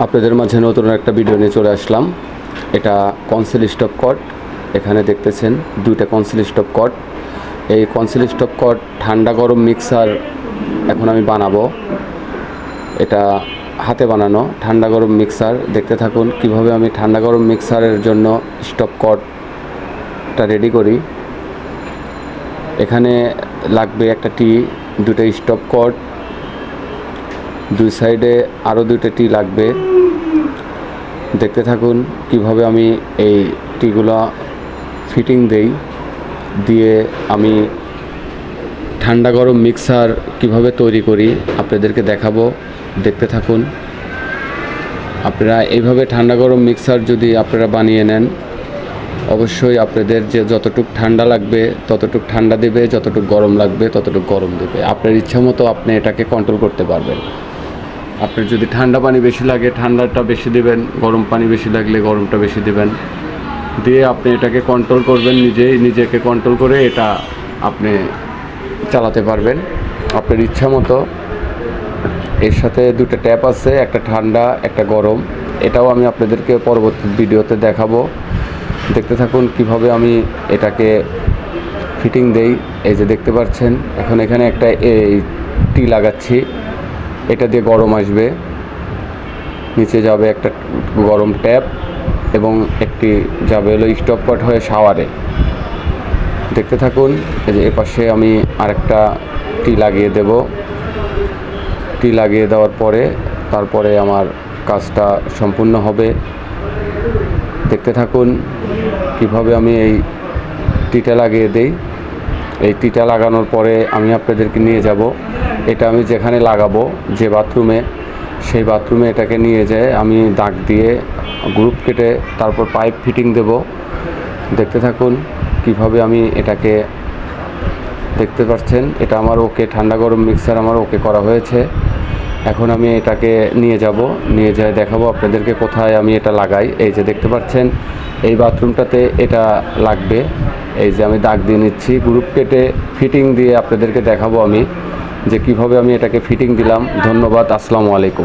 আপনাদের মাঝে নতুন একটা ভিডিও নিয়ে চলে আসলাম। এটা কনসিল স্টপ কট। এখানে দেখতেছেন দুইটা কনসিল স্টপ কট। এই কনসিল স্টপ কট ঠান্ডা গরম মিক্সার এখন আমি বানাবো। এটা হাতে বানানো ঠান্ডা গরম মিক্সার। দেখতে থাকুন কিভাবে আমি ঠান্ডা গরম মিক্সারের জন্য স্টপ কটটা রেডি করি। এখানে লাগবে একটা টি, দুটো স্টপ কট, দুই সাইডে আরও দুইটা টি লাগবে। দেখতে থাকুন কিভাবে আমি এই টিগুলো ফিটিং দেই, দিয়ে আমি ঠান্ডা গরম মিক্সার কিভাবে তৈরি করি আপনাদেরকে দেখাবো। দেখতে থাকুন। আপনারা এইভাবে ঠান্ডা গরম মিক্সার যদি আপনারা বানিয়ে নেন, অবশ্যই আপনাদের যে যতটুক ঠান্ডা লাগবে ততটুক ঠান্ডা দেবে, যতটুক গরম লাগবে ততটুক গরম দেবে। আপনার ইচ্ছা মতো আপনি এটাকে কন্ট্রোল করতে পারবেন। আপনার যদি ঠান্ডা পানি বেশি লাগে ঠান্ডাটা বেশি দেবেন, গরম পানি বেশি লাগলে গরমটা বেশি দেবেন, দিয়ে আপনি এটাকে কন্ট্রোল করবেন। নিজেকে কন্ট্রোল করে এটা আপনি চালাতে পারবেন আপনার ইচ্ছা মতো। এর সাথে দুটো ট্যাপ আছে, একটা ঠান্ডা একটা গরম। এটাও আমি আপনাদেরকে পরবর্তী ভিডিওতে দেখাবো। দেখতে থাকুন কিভাবে আমি এটাকে ফিটিং দেই। এই যে দেখতে পাচ্ছেন এখন এখানে একটা এই টি লাগাচ্ছি, এটা দিয়ে গরম আসবে, নিচে যাবে একটা গরম ট্যাপ এবং একটি যাবে হলো স্টপ কট হয়ে শাওয়ারে। দেখতে থাকুন। এই যে এপাশে আমি আরেকটা টি লাগিয়ে দেব। টি লাগিয়ে দেওয়ার পরে তারপরে আমার কাজটা সম্পূর্ণ হবে। দেখতে থাকুন কিভাবে আমি এই টিটা লাগিয়ে দেই। এই টিটা লাগানোর পরে আমি আপনাদেরকে নিয়ে যাব, এটা আমি যেখানে লাগাবো যে বাথরুমে, সেই বাথরুমে এটাকে নিয়ে যেয়ে আমি দাগ দিয়ে গ্রুপ কেটে তারপর পাইপ ফিটিং দেব। দেখতে থাকুন কিভাবে আমি এটাকে, দেখতে পাচ্ছেন এটা আমার ওকে, ঠান্ডা গরম মিক্সার আমার ওকে করা হয়েছে। এখন আমি এটাকে নিয়ে যেয়ে দেখাবো আপনাদেরকে কোথায় আমি এটা লাগাই। এই যে দেখতে পাচ্ছেন এই বাথরুমটাতে এটা লাগবে। এই যে আমি দাগ দিয়ে নিচ্ছি, গ্রুপ কেটে ফিটিং দিয়ে আপনাদেরকে দেখাবো আমি যে কিভাবে আমি এটাকে ফিটিং দিলাম। ধন্যবাদ। আসসালামু আলাইকুম।